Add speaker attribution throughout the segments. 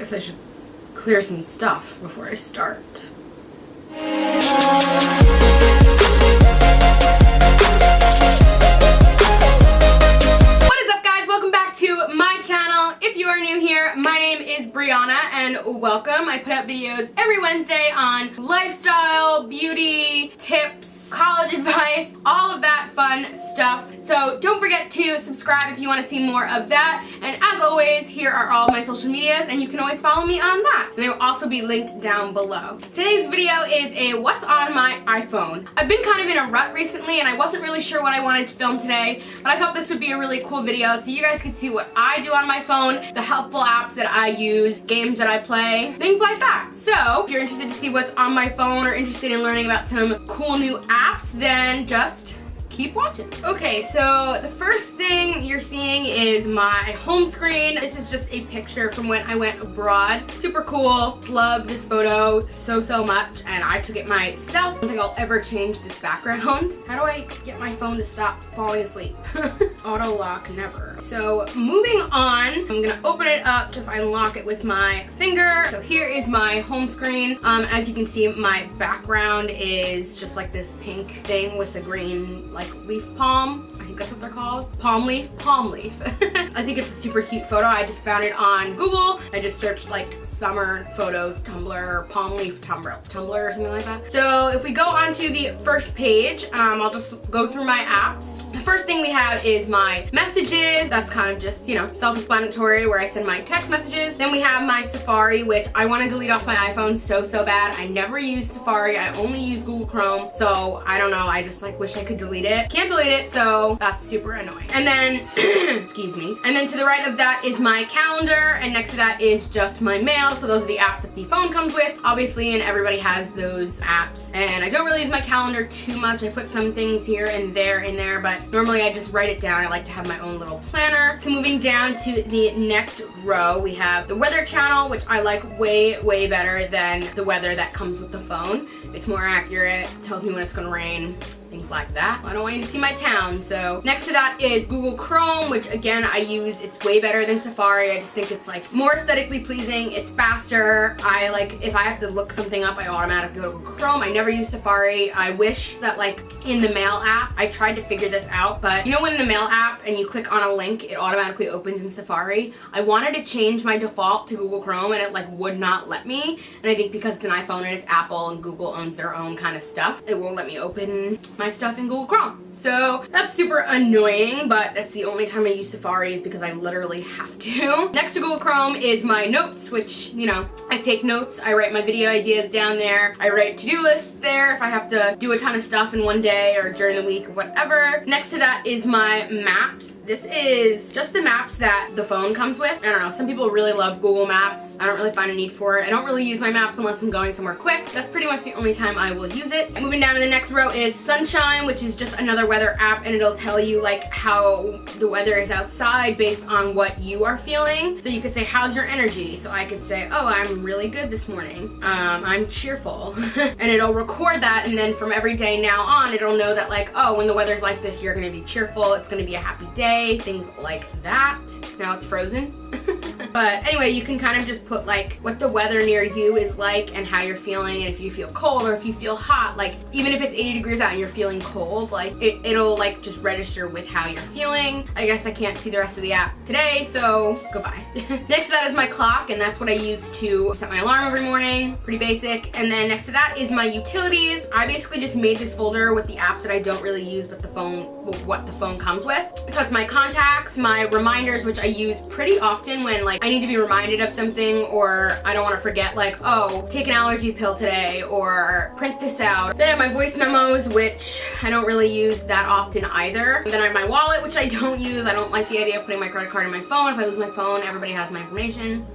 Speaker 1: guess I should clear some stuff before I start. What is up, guys? Welcome back to my channel. If you are new here, my name is Brianna and welcome. I put out videos every Wednesday on lifestyle, beauty, tips, college advice, all of that fun stuff. So don't forget to subscribe if you want to see more of that. And as always, here are all my social medias and you can always follow me on that. And they will also be linked down below. Today's video is a what's on my iPhone. I've been kind of in a rut recently and I wasn't really sure what I wanted to film today, but I thought this would be a really cool video so you guys could see what I do on my phone, the helpful apps that I use, games that I play, things like that. So if you're interested to see what's on my phone or interested in learning about some cool new apps, then just keep watching. Okay, so the first thing you're seeing is my home screen. This is just a picture from when I went abroad. Super cool. Love this photo so much, and I took it myself. I don't think I'll ever change this background. How do I get my phone to stop falling asleep? Auto lock, never. So moving on, I'm gonna open it up, just unlock it with my finger. So here is my home screen. As you can see, my background is just like this pink thing with a green like leaf palm. I think that's what they're called. Palm leaf. I think it's a super cute photo. I just found it on Google. I just searched like summer photos, TUMBLR, palm leaf Tumblr or something like that. So if we go onto the first page, I'll just go through my apps. The first thing we have is my messages. That's kind of just, you know, self-explanatory, where I send my text messages. Then we have my Safari, which I want to delete off my iPhone so bad. I never use Safari. I only use Google Chrome. So I don't know. I just like wish I could delete it. Can't delete it, so that's super annoying. And then, excuse me. And then to the right of that is my calendar, and next to that is just my mail. So those are the apps that the phone comes with, obviously, and everybody has those apps. And I don't really use my calendar too much. I put some things here and there in there, but normally I just write it down. I like to have my own little planner. So moving down to the next row, we have the weather channel, which I like way better than the weather that comes with the phone. It's more accurate, tells me when it's gonna rain, things like that. I don't want you to see my town. So next to that is Google Chrome, which again I use. It's way better than Safari. I just think it's like more aesthetically pleasing. It's faster. I like, if I have to look something up, I automatically go to Google Chrome. I never use Safari. I wish that like in the mail app, I tried to figure this out, but you know when in the mail app and you click on a link, it automatically opens in Safari. I wanted to change my default to Google Chrome and it like would not let me. And I think because it's an iPhone and it's Apple and Google owns their own kind of stuff, it won't let me open my stuff in Google Chrome. So that's super annoying, but that's the only time I use Safari is because I literally have to. Next to Google Chrome is my notes, which, you know, I take notes. I write my video ideas down there. I write to-do lists there if I have to do a ton of stuff in one day or during the week or whatever. Next to that is my maps. This is just the maps that the phone comes with. I don't know, some people really love Google Maps. I don't really find a need for it. I don't really use my maps unless I'm going somewhere quick. That's pretty much the only time I will use it. Moving down to the next row is Sunshine, which is just another weather app, and it'll tell you like how the weather is outside based on what you are feeling. So you could say, how's your energy? So I could say, oh, I'm really good this morning. I'm cheerful. And it'll record that, and then from every day now on, it'll know that like, oh, when the weather's like this, you're gonna be cheerful. It's gonna be a happy day, things like that. Now it's frozen. But anyway, you can kind of just put like what the weather near you is like and how you're feeling, and if you feel cold or if you feel hot. Like even if it's 80 degrees out and you're feeling cold, like it'll like just register with how you're feeling. I guess I can't see the rest of the app today, so goodbye. Next to that is my clock, and that's what I use to set my alarm every morning. Pretty basic. And then next to that is my utilities. I basically just made this folder with the apps that I don't really use but the phone, what the phone comes with. So it's my contacts, my reminders, which I use pretty often when like I need to be reminded of something or I don't want to forget, like, oh, take an allergy pill today or print this out. Then I have my voice memos, which I don't really use that often either. And then I have my wallet, which I don't use. I don't like the idea of putting my credit card in my phone. If I lose my phone, everybody has my information.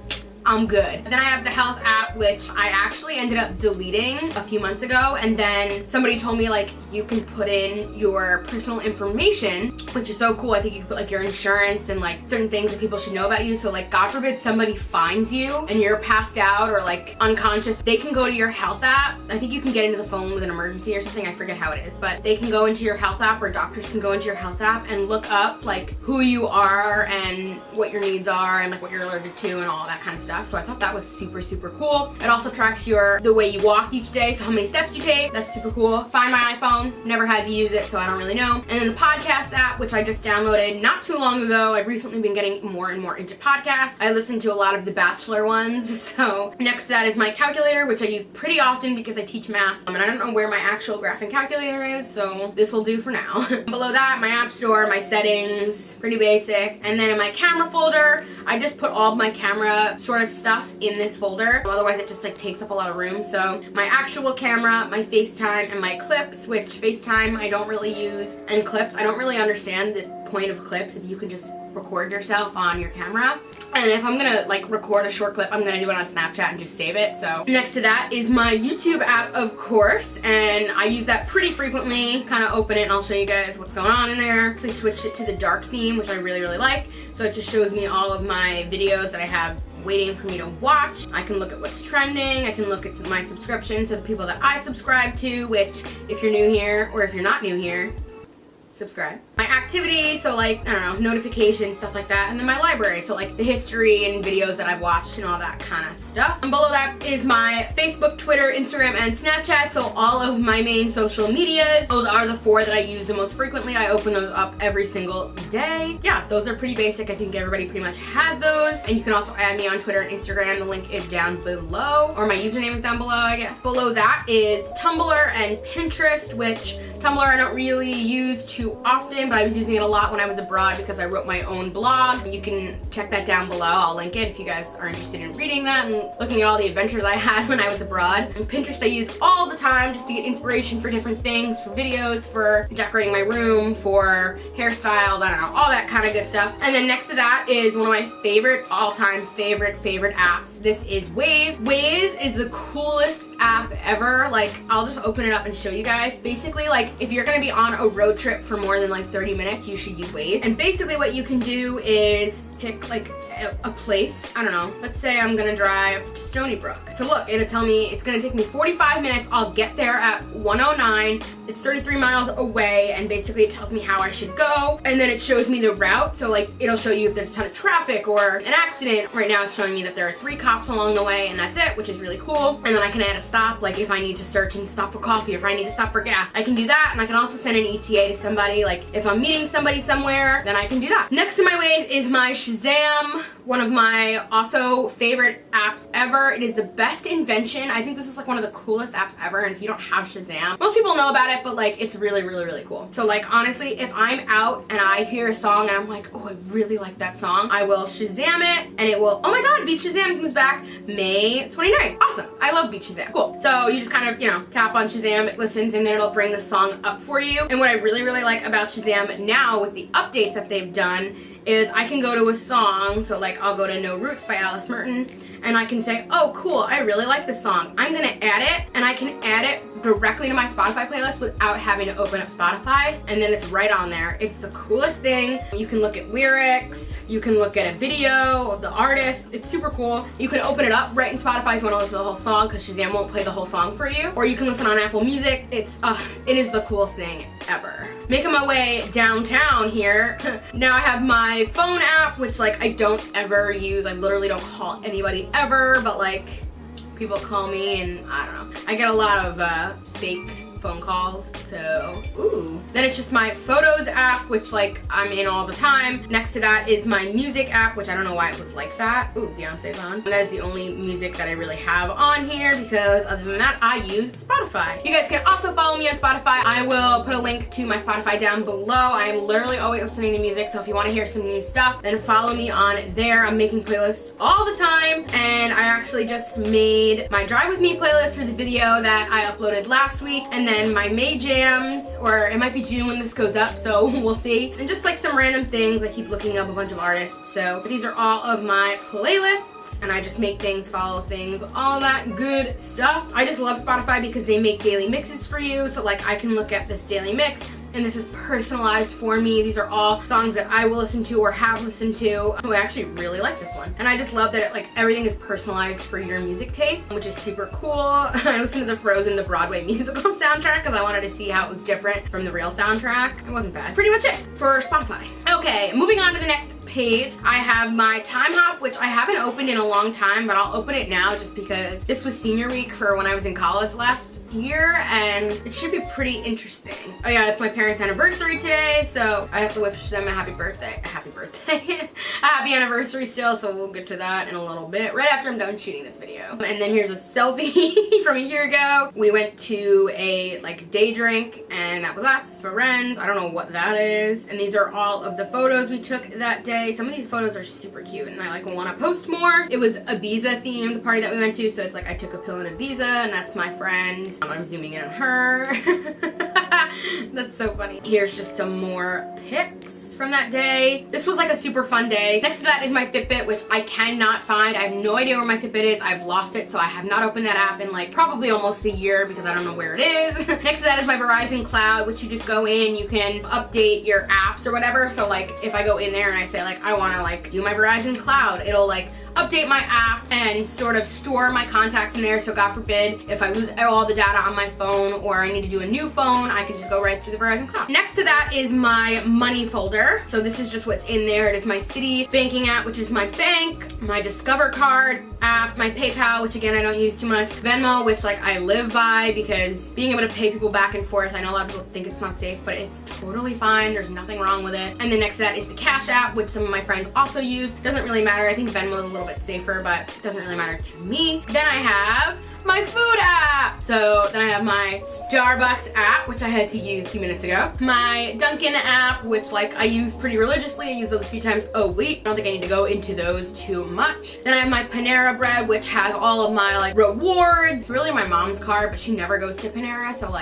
Speaker 1: I'm good. Then I have the health app, which I actually ended up deleting a few months ago, and then somebody told me like you can put in your personal information, which is so cool. I think you can put like your insurance and like certain things that people should know about you. So like God forbid somebody finds you and you're passed out or like unconscious, they can go to your health app. I think you can get into the phone with an emergency or something. I forget how it is, but they can go into your health app, or doctors can go into your health app and look up like who you are and what your needs are and like what you're allergic to and all that kind of stuff. stuff. So I thought that was super, super cool. It also tracks the way you walk each day, so how many steps you take. That's super cool. Find My iPhone. Never had to use it, so I don't really know. And then the podcast app, which I just downloaded not too long ago. I've recently been getting more and more into podcasts. I listen to a lot of the Bachelor ones. So next to that is my calculator, which I use pretty often because I teach math. And I don't know where my actual graphing calculator is, so this will do for now. Below that, my app store, my settings, pretty basic. And then in my camera folder, I just put all of my camera sort of stuff in this folder. Otherwise it just like takes up a lot of room. So my actual camera, my FaceTime, and my clips, which FaceTime I don't really use, and clips, I don't really understand the point of clips if you can just record yourself on your camera. And if I'm gonna like record a short clip, I'm gonna do it on Snapchat and just save it. So next to that is my YouTube app, of course, and I use that pretty frequently. Kind of open it and I'll show you guys what's going on in there. So I switched it to the dark theme, which I really, really like. So it just shows me all of my videos that I have waiting for me to watch. I can look at what's trending. I can look at my subscriptions to the people that I subscribe to, which if you're new here or if you're not new here, subscribe. My activities, so like, I don't know, notifications, stuff like that. And then my library, so like the history and videos that I've watched and all that kind of stuff. And below that is my Facebook, Twitter, Instagram, and Snapchat, so all of my main social medias. Those are the 4 that I use the most frequently. I open those up every single day. Yeah, those are pretty basic. I think everybody pretty much has those. And you can also add me on Twitter and Instagram. The link is down below, or my username is down below, I guess. Below that is Tumblr and Pinterest, which Tumblr I don't really use too often, but I was using it a lot when I was abroad because I wrote my own blog. You can check that down below. I'll link it if you guys are interested in reading that and looking at all the adventures I had when I was abroad. And Pinterest I use all the time just to get inspiration for different things, for videos, for decorating my room, for hairstyles, I don't know, all that kind of good stuff. And then next to that is one of my favorite, all-time favorite apps. This is Waze. Waze is the coolest app ever. Like, I'll just open it up and show you guys. Basically, like, if you're gonna be on a road trip for more than like 30 minutes, you should use Waze. And basically what you can do is pick like a place. I don't know, let's say I'm gonna drive to Stony Brook. So look, it'll tell me it's gonna take me 45 minutes. I'll get there at 1:09. It's 33 miles away, and basically it tells me how I should go, and then it shows me the route. So like, it'll show you if there's a ton of traffic or an accident. Right now it's showing me that there are 3 cops along the way, and that's it, which is really cool. And then I can add a stop, like if I need to search and stop for coffee, or if I need to stop for gas, I can do that. And I can also send an ETA to somebody, like if I'm meeting somebody somewhere, then I can do that. Next to my Waze is my Shazam, one of my also favorite apps ever. It is the best invention. I think this is like one of the coolest apps ever, and if you don't have Shazam, most people know about it, but like it's really, really, really cool. So like honestly, if I'm out and I hear a song and I'm like, oh, I really like that song, I will Shazam it, and it will, oh my god, Beat Shazam comes back May 29th. Awesome. I love Beat Shazam. Cool. So you just kind of, you know, tap on Shazam, it listens, and then it'll bring the song up for you. And what I really, really like about Shazam now with the updates that they've done is I can go to a song, so like I'll go to No Roots by Alice Merton, and I can say, oh cool, I really like this song. I'm gonna add it, and I can add it directly to my Spotify playlist without having to open up Spotify, and then it's right on there. It's the coolest thing. You can look at lyrics, you can look at a video of the artist. It's super cool. You can open it up right in Spotify if you want to listen to the whole song, because Shazam won't play the whole song for you, or you can listen on Apple Music. It is the coolest thing ever. Making my way downtown here. Now I have my phone app, which like I don't ever use. I literally don't call anybody ever, but like people call me, and I don't know. I get a lot of fake phone calls, so ooh. Then it's just my photos app, which like I'm in all the time. Next to that is my music app, which I don't know why it was like that. Ooh, Beyonce's on. And that is the only music that I really have on here, because other than that, I use Spotify. You guys can also follow me on Spotify. I will put a link to my Spotify down below. I am literally always listening to music, so if you want to hear some new stuff, then follow me on there. I'm making playlists all the time, and I actually just made my Drive With Me playlist for the video that I uploaded last week, and then my May jams, or it might be June when this goes up, so we'll see. And just like some random things. I keep looking up a bunch of artists, so these are all of my playlists, and I just make things, follow things, all that good stuff. I just love Spotify because they make daily mixes for you, so like I can look at this daily mix, and this is personalized for me. These are all songs that I will listen to or have listened to. Oh, I actually really like this one. And I just love that it, like, everything is personalized for your music taste, which is super cool. I listened to the Frozen, the Broadway musical soundtrack, because I wanted to see how it was different from the real soundtrack. It wasn't bad. Pretty much it for Spotify. Okay, moving on to the next page, I have my time hop, which I haven't opened in a long time, but I'll open it now just because this was senior week for when I was in college last year, and it should be pretty interesting. Oh yeah, it's my parents' anniversary today, so I have to wish them a happy birthday. A happy anniversary still, so we'll get to that in a little bit, right after I'm done shooting this video. And then here's a selfie from a year ago. We went to a day drink, and that was us, friends. I don't know what that is. And these are all of the photos we took that day. Some of these photos are super cute, and I want to post more. It was Ibiza themed, the party that we went to, so it's like I took a pill in Ibiza, and that's my friend. I'm zooming in on her. That's so funny. Here's just some more pics from that day. This was like a super fun day. Next to that is my Fitbit, which I cannot find. I have no idea where my Fitbit is. I've lost it, so I have not opened that app in probably almost a year because I don't know where it is. Next to that is my Verizon Cloud, which you just go in, you can update your apps or whatever. So if I go in there and I say I want to do my Verizon Cloud, it'll update my apps and sort of store my contacts in there, so God forbid if I lose all the data on my phone or I need to do a new phone, I can just go right through the Verizon Cloud. Next to that is my money folder. So this is just what's in there. It is my Citi banking app, which is my bank, my Discover card app, my PayPal, which again I don't use too much, Venmo, which I live by because being able to pay people back and forth, I know a lot of people think it's not safe, but it's totally fine. There's nothing wrong with it. And then next to that is the Cash app, which some of my friends also use. Doesn't really matter. I think Venmo is a little bit safer, but it doesn't really matter to me. Then I have my food app. So then I have my Starbucks app, which I had to use a few minutes ago. My Dunkin' app, which I use pretty religiously. I use those a few times a week. I don't think I need to go into those too much. Then I have my Panera Bread, which has all of my rewards. It's really my mom's card, but she never goes to Panera, so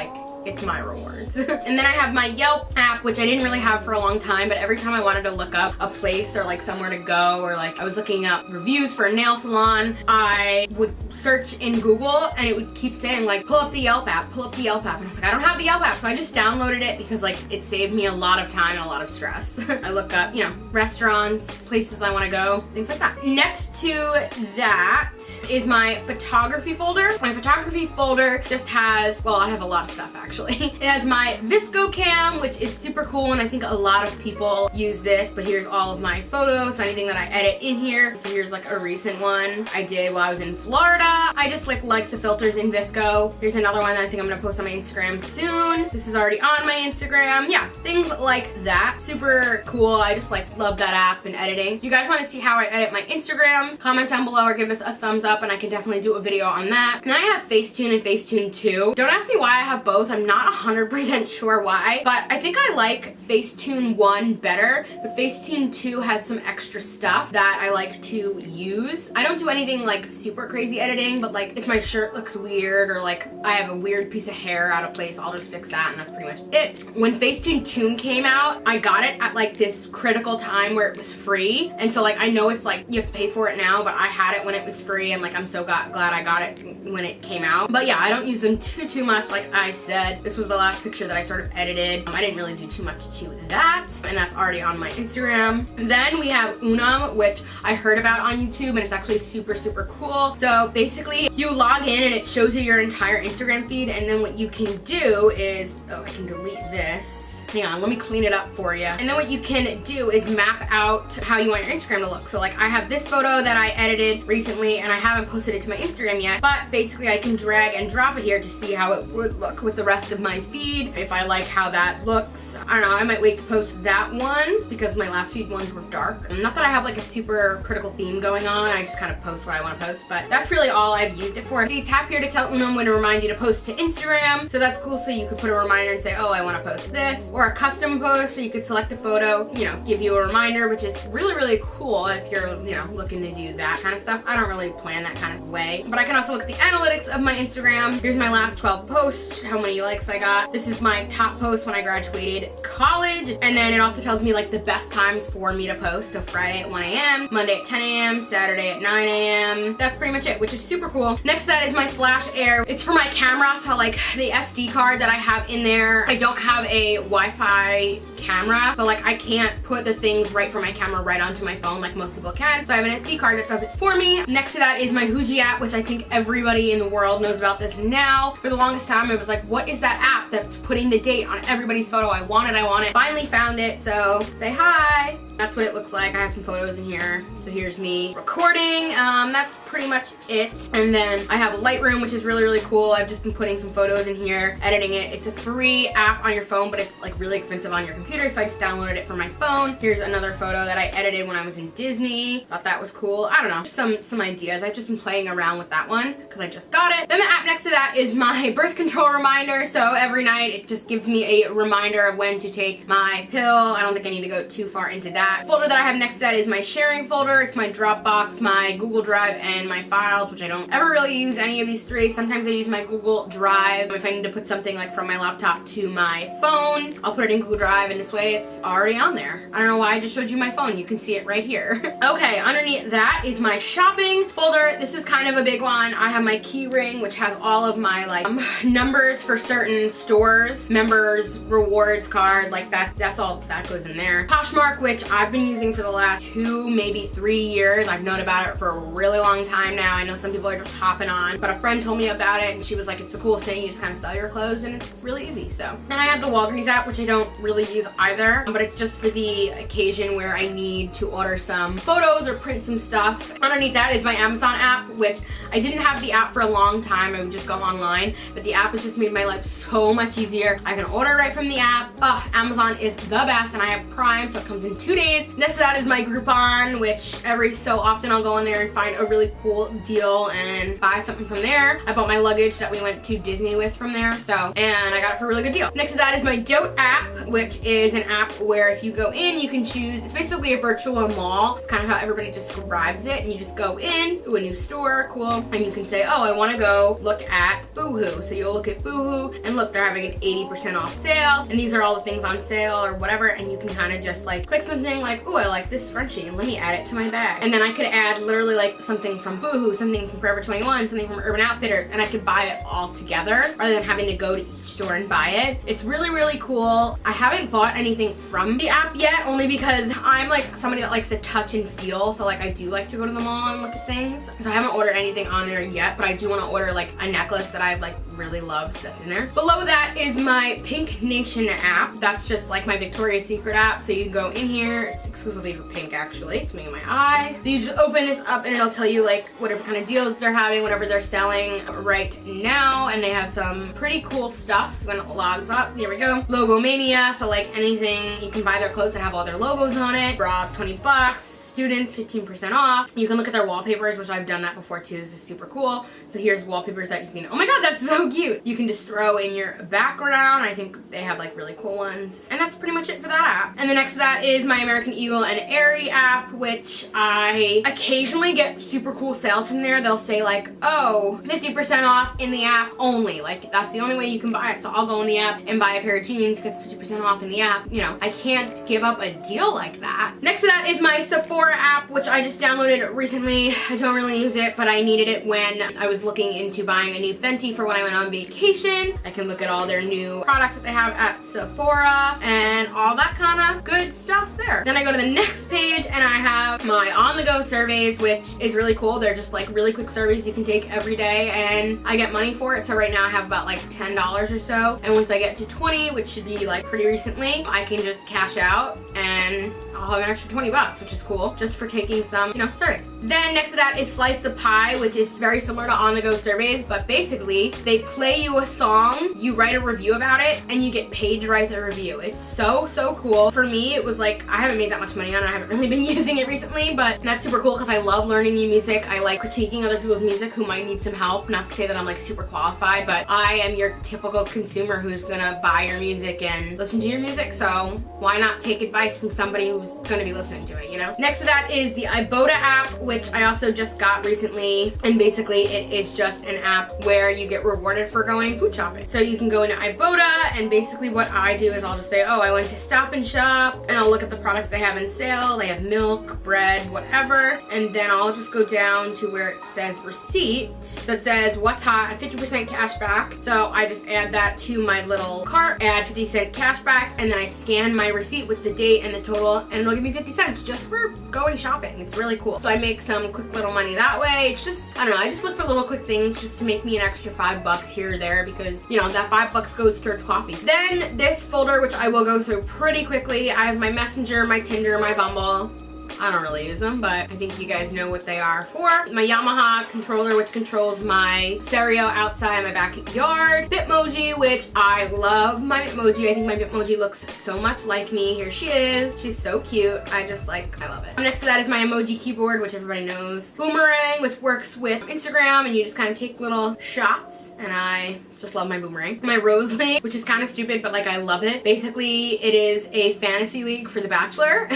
Speaker 1: it's my rewards. And then I have my Yelp app, which I didn't really have for a long time, but every time I wanted to look up a place or somewhere to go, or I was looking up reviews for a nail salon, I would search in Google and it would keep saying pull up the Yelp app, pull up the Yelp app. And I was I don't have the Yelp app, so I just downloaded it because it saved me a lot of time and a lot of stress. I look up, restaurants, places I want to go, things like that. Next to that is my photography folder. My photography folder just has, it has a lot of stuff actually. It has my Visco cam, which is super cool, and I think a lot of people use this, but here's all of my photos, so anything that I edit in here. So here's a recent one I did while I was in Florida. I just like the filters in Visco. Here's another one that I think I'm gonna post on my Instagram soon. This is already on my Instagram. Yeah, things like that. Super cool. I just love that app and editing. If you guys want to see how I edit my Instagrams, comment down below or give us a thumbs up and I can definitely do a video on that. And then I have Facetune and Facetune 2. Don't ask me why I have both. I'm not 100% sure why, but I think I like Facetune 1 better, but Facetune 2 has some extra stuff that I like to use. I don't do anything super crazy editing, but if my shirt looks weird or I have a weird piece of hair out of place, I'll just fix that and that's pretty much it. When Facetune 2 came out, I got it at this critical time where it was free, and so I know it's you have to pay for it now, but I had it when it was free, and I'm so glad I got it when it came out. But yeah, I don't use them too much. Like I said, this was the last picture that I sort of edited. I didn't really do too much to that, and that's already on my Instagram. Then we have Unum, which I heard about on YouTube, and it's actually super cool. So basically, you log in and it shows you your entire Instagram feed, and then what you can do is, I can delete this. Hang on, let me clean it up for you. And then what you can do is map out how you want your Instagram to look. So I have this photo that I edited recently and I haven't posted it to my Instagram yet, but basically I can drag and drop it here to see how it would look with the rest of my feed. If I like how that looks, I don't know, I might wait to post that one because my last feed ones were dark. Not that I have a super critical theme going on, I just kind of post what I want to post, but that's really all I've used it for. So you tap here to tell Unum when to remind you to post to Instagram. So that's cool, so you could put a reminder and say, oh, I want to post this, or a custom post, so you could select a photo, give you a reminder, which is really cool if you're, looking to do that kind of stuff. I don't really plan that kind of way, but I can also look at the analytics of my Instagram. Here's my last 12 posts, how many likes I got. This is my top post when I graduated college, and then it also tells me the best times for me to post. So Friday at 1 a.m., Monday at 10 a.m., Saturday at 9 a.m. That's pretty much it, which is super cool. Next to that is my Flash Air. It's for my camera, so the SD card that I have in there, I don't have a Wi-Fi camera, so like I can't put the things right from my camera right onto my phone like most people can. So I have an SD card that does it for me. Next to that is my Huji app, which I think everybody in the world knows about this now. For the longest time, I was like, what is that app that's putting the date on everybody's photo? I want it, I want it. Finally found it, so say hi. That's what it looks like. I have some photos in here. So here's me recording. That's pretty much it. And then I have Lightroom, which is really, really cool. I've just been putting some photos in here, editing it. It's a free app on your phone, but it's like really expensive on your computer, so I just downloaded it for my phone. Here's another photo that I edited when I was in Disney. Thought that was cool. I don't know, some ideas. I've just been playing around with that one because I just got it. Then the app next to that is my birth control reminder. So every night it just gives me a reminder of when to take my pill. I don't think I need to go too far into that. Folder that I have next to that is my sharing folder. It's my Dropbox, my Google Drive, and my files, which I don't ever really use any of these three. Sometimes I use my Google Drive. If I need to put something like from my laptop to my phone, I'll put it in Google Drive, and this way it's already on there. I don't know why I just showed you my phone. You can see it right here. Okay, underneath that is my shopping folder. This is kind of a big one. I have my key ring, which has all of my like numbers for certain stores, members, rewards card, like that's all that goes in there. Poshmark, which I've been using for the last 2, maybe 3 years. I've known about it for a really long time now. I know some people are just hopping on, but a friend told me about it and she was like, it's the coolest thing. You just kind of sell your clothes and it's really easy. So then I have the Walgreens app, which I don't really use either, but it's just for the occasion where I need to order some photos or print some stuff. Underneath that is my Amazon app, which I didn't have the app for a long time. I would just go online, but the app has just made my life so much easier. I can order right from the app. Amazon is the best, and I have Prime, so it comes in 2 days. Next to that is my Groupon, which every so often I'll go in there and find a really cool deal and buy something from there. I bought my luggage that we went to Disney with from there, and I got it for a really good deal. Next to that is my Dote app, which is an app where if you go in, you can choose, it's basically a virtual mall. It's kind of how everybody describes it, and you just go in to a new store, cool, and you can say, oh, I want to go look at Boohoo. So you'll look at Boohoo, and look, they're having an 80% off sale, and these are all the things on sale or whatever, and you can kind of just like click something like, oh, I like this scrunchie, and let me add it to my bag. And then I could add literally like something from Boohoo, something from Forever 21, something from Urban Outfitters, and I could buy it all together rather than having to go to each store and buy it. It's really, really cool. I haven't bought anything from the app yet, only because I'm like somebody that likes to touch and feel, so like I do like to go to the mall and look at things. So I haven't ordered anything on there yet, but I do want to order like a necklace that I've like really loved that's in there. Below that is my Pink Nation app. That's just like my Victoria's Secret app. So you go in here, it's exclusively for pink actually. It's making my eye. So you just open this up and it'll tell you like whatever kind of deals they're having, whatever they're selling right now. And they have some pretty cool stuff when it logs up. Here we go. Logomania. So like anything, you can buy their clothes that have all their logos on it. Bras, 20 bucks. Students, 15% off. You can look at their wallpapers, which I've done that before too. This is super cool. So here's wallpapers that you can, oh my god, that's so cute. You can just throw in your background. I think they have like really cool ones. And that's pretty much it for that app. And the next to that is my American Eagle and Aerie app, which I occasionally get super cool sales from there. They'll say like, oh, 50% off in the app only. Like that's the only way you can buy it. So I'll go in the app and buy a pair of jeans because 50% off in the app. You know, I can't give up a deal like that. Next to that is my Sephora app, which I just downloaded recently. I don't really use it, but I needed it when I was looking into buying a new Fenty for when I went on vacation. I can look at all their new products that they have at Sephora and all that kind of good stuff there. Then I go to the next page and I have my on-the-go surveys, which is really cool. They're just like really quick surveys you can take every day and I get money for it. So right now I have about like $10 or so. And once I get to 20, which should be like pretty recently, I can just cash out and I'll have an extra 20 bucks, which is cool, just for taking some, you know, surveys. Then next to that is Slice the Pie, which is very similar to on-the-go surveys, but basically they play you a song, you write a review about it, and you get paid to write the review. It's so, so cool. For me, it was like, I haven't made that much money on it. I haven't really been using it recently, but that's super cool because I love learning new music. I like critiquing other people's music who might need some help. Not to say that I'm like super qualified, but I am your typical consumer who's gonna buy your music and listen to your music, so why not take advice from somebody who who's gonna be listening to it, you know? Next to that is the Ibotta app, which I also just got recently, and basically it is just an app where you get rewarded for going food shopping. So you can go into Ibotta, and basically what I do is I'll just say, oh, I went to Stop and Shop, and I'll look at the products they have in sale. They have milk, bread, whatever, and then I'll just go down to where it says receipt. So it says what's hot at 50% cash back. So I just add that to my little cart, add 50-cent cash back, and then I scan my receipt with the date and the total, and it'll give me 50 cents just for going shopping. It's really cool. So I make some quick little money that way. It's just, I don't know, I just look for little quick things just to make me an extra $5 here or there, because, you know, that $5 goes towards coffee. Then this folder, which I will go through pretty quickly, I have my Messenger, my Tinder, my Bumble. I don't really use them, but I think you guys know what they are for. My Yamaha controller, which controls my stereo outside my backyard. Bitmoji, which I love my Bitmoji. I think my Bitmoji looks so much like me. Here she is. She's so cute. I love it. Next to that is my emoji keyboard, which everybody knows. Boomerang, which works with Instagram, and you just kind of take little shots, and I just love my Boomerang. My Rose League, which is kind of stupid, but like I love it. Basically, it is a fantasy league for The Bachelor.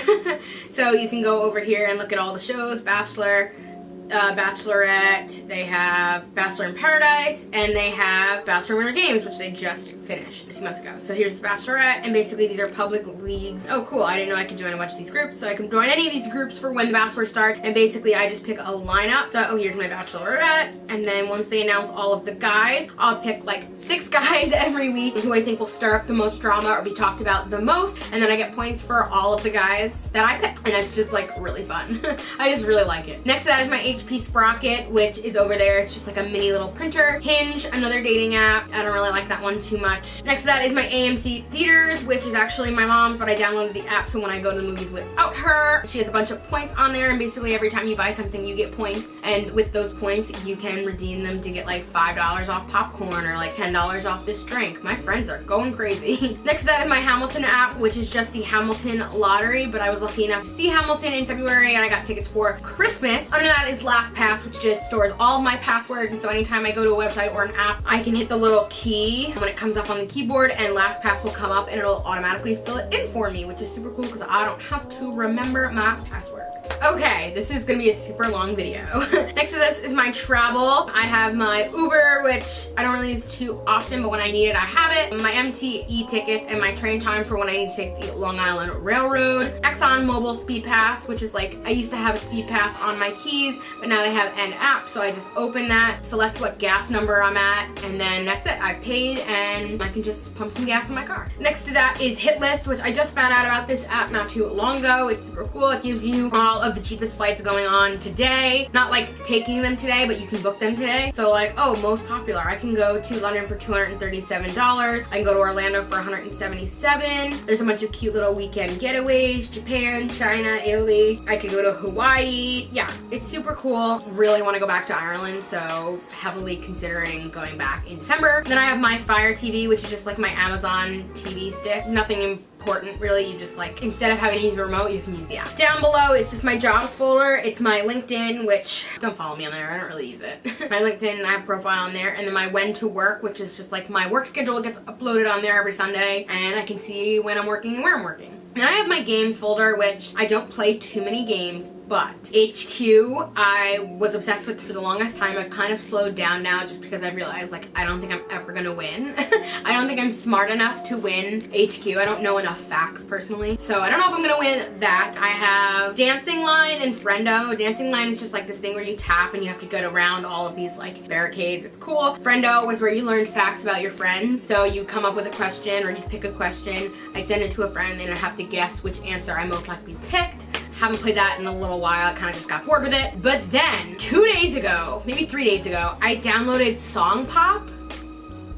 Speaker 1: So you can go over here and look at all the shows, Bachelor, Bachelorette, they have Bachelor in Paradise, and they have Bachelor Winter Games, which they just finished a few months ago. So here's the Bachelorette, and basically these are public leagues. Oh cool, I didn't know I could join a bunch of these groups, so I can join any of these groups for when The Bachelor starts, and basically I just pick a lineup. So, oh, here's my Bachelorette, and then once they announce all of the guys, I'll pick like 6 guys every week who I think will stir up the most drama or be talked about the most, and then I get points for all of the guys that I pick, and it's just like really fun. I just really like it. Next to that is my HP Sprocket, which is over there. It's just like a mini little printer. Hinge, another dating app. I don't really like that one too much. Next to that is my AMC Theaters, which is actually my mom's, but I downloaded the app so when I go to the movies without her, she has a bunch of points on there, and basically every time you buy something you get points, and with those points you can redeem them to get like $5 off popcorn or like $10 off this drink. My friends are going crazy. Next to that is my Hamilton app, which is just the Hamilton lottery, but I was lucky enough to see Hamilton in February and I got tickets for Christmas. Under that is LastPass, which just stores all of my passwords, and so anytime I go to a website or an app, I can hit the little key when it comes up on the keyboard, and LastPass will come up and it'll automatically fill it in for me, which is super cool because I don't have to remember my password. Okay, this is gonna be a super long video. Next to this is my travel. I have my Uber, which I don't really use too often, but when I need it, I have it. My MTE tickets and my train time for when I need to take the Long Island Railroad. Exxon Mobil Speed Pass, which is like, I used to have a Speed Pass on my keys, but now they have an app, so I just open that, select what gas number I'm at, and then that's it. I paid, and I can just pump some gas in my car. Next to that is Hit List, which I just found out about this app not too long ago. It's super cool. It gives you all of the cheapest flights going on today. Not like taking them today, but you can book them today. So like, oh, most popular. I can go to London for $237. I can go to Orlando for $177. There's a bunch of cute little weekend getaways. Japan, China, Italy. I could go to Hawaii. Yeah, it's super cool. Really want to go back to Ireland, so heavily considering going back in December. Then I have my Fire TV, which is just like my Amazon TV stick. Nothing important really. You just like, instead of having to use a remote, you can use the app. Down below is just my jobs folder. It's my LinkedIn, which don't follow me on there. I don't really use it. My LinkedIn, I have a profile on there, and then my when to work, which is just like my work schedule gets uploaded on there every Sunday, and I can see when I'm working and where I'm working. Then I have my games folder, which I don't play too many games, but HQ I was obsessed with for the longest time. I've kind of slowed down now just because I realized like I don't think I'm ever gonna win. I don't think I'm smart enough to win HQ. I don't know enough facts personally. So I don't know if I'm gonna win that. I have Dancing Line and Friendo. Dancing Line is just like this thing where you tap and you have to get around all of these like barricades. It's cool. Friendo was where you learned facts about your friends. So you come up with a question or you pick a question. I'd send it to a friend and I'd have to guess which answer I most likely picked. Haven't played that in a little while. I kind of just got bored with it. But then 2 days ago, maybe 3 days ago, I downloaded Song Pop.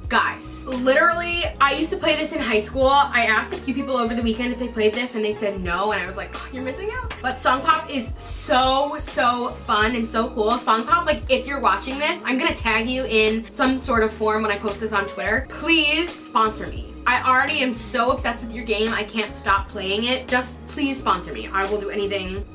Speaker 1: Guys, literally, I used to play this in high school. I asked a few people over the weekend if they played this and they said no, and I was like, oh, you're missing out. But Song Pop is so fun and so cool. Song Pop, like if you're watching this, I'm gonna tag you in some sort of form when I post this on Twitter. Please sponsor me. I already am so obsessed with your game, I can't stop playing it. Just please sponsor me. I will do anything.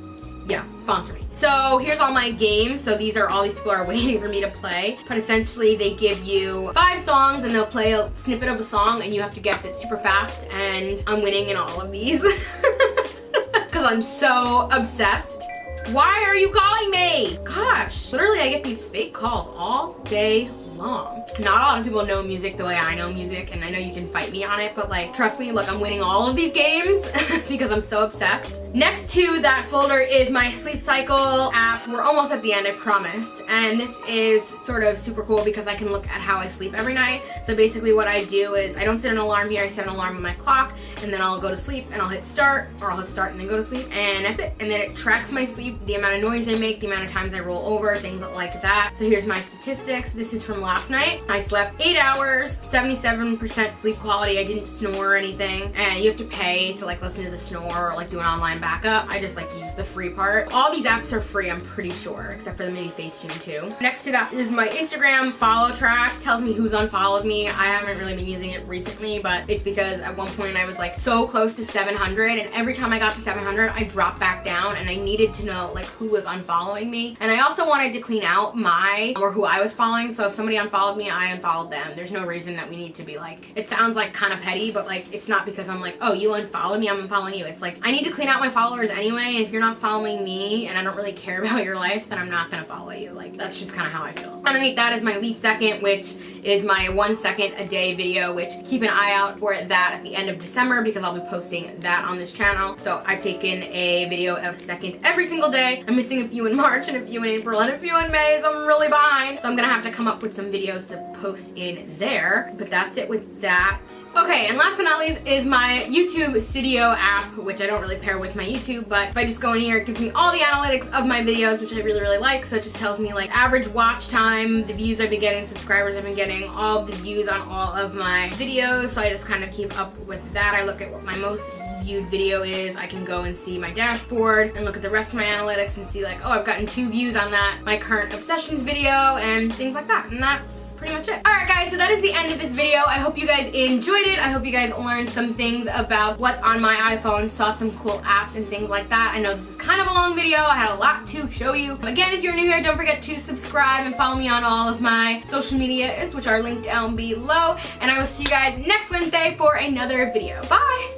Speaker 1: Yeah, sponsor me. So here's all my games. So these are all these people are waiting for me to play. But essentially they give you 5 songs and they'll play a snippet of a song and you have to guess it super fast, and I'm winning in all of these. Because because I'm so obsessed. Why are you calling me? Gosh, literally I get these fake calls all day long. Not a lot of people know music the way I know music, and I know you can fight me on it, but like, trust me, look, I'm winning all of these games because I'm so obsessed. Next to that folder is my sleep cycle app. We're almost at the end, I promise. And this is sort of super cool because I can look at how I sleep every night. So basically what I do is I don't set an alarm here, I set an alarm on my clock, and then I'll go to sleep and I'll hit start, or I'll hit start and then go to sleep, and that's it. And then it tracks my sleep, the amount of noise I make, the amount of times I roll over, things like that. So here's my statistics. This is from last night. I slept 8 hours, 77% sleep quality. I didn't snore or anything, and you have to pay to like listen to the snore or like do an online backup. I just like use the free part. All these apps are free, I'm pretty sure, except for the maybe Facetune too. Next to that is my Instagram follow track. Tells me who's unfollowed me. I haven't really been using it recently, but it's because at one point I was like so close to 700, and every time I got to 700 I dropped back down, and I needed to know like who was unfollowing me. And I also wanted to clean out my, or who I was following, so if somebody unfollowed me, I unfollowed them. There's no reason that we need to be like, it sounds like kind of petty, but like it's not because I'm like, oh, you unfollowed me, I'm unfollowing you. It's like I need to clean out my followers anyway, and if you're not following me and I don't really care about your life, then I'm not gonna follow you. Like, that's just kind of how I feel. Underneath that is my leap second, which is my 1 second a day video, which keep an eye out for that at the end of December because I'll be posting that on this channel. So I've taken a video of a second every single day. I'm missing a few in March and a few in April and a few in May, so I'm really behind. So I'm gonna have to come up with some videos to post in there, but that's it with that. Okay, and last but not least is my YouTube Studio app, which I don't really pair with my YouTube, but if I just go in here, it gives me all the analytics of my videos, which I really, really like. So it just tells me like average watch time, the views I've been getting, subscribers I've been getting, all the views on all of my videos. So I just kind of keep up with that. I look at what my most viewed video is. I can go and see my dashboard and look at the rest of my analytics and see like, oh, I've gotten 2 views on that, my current obsessions video, and things like that. And that's pretty much it. Alright guys, so that is the end of this video. I hope you guys enjoyed it. I hope you guys learned some things about what's on my iPhone, saw some cool apps and things like that. I know this is kind of a long video. I had a lot to show you. Again, if you're new here, don't forget to subscribe and follow me on all of my social medias, which are linked down below. And I will see you guys next Wednesday for another video. Bye!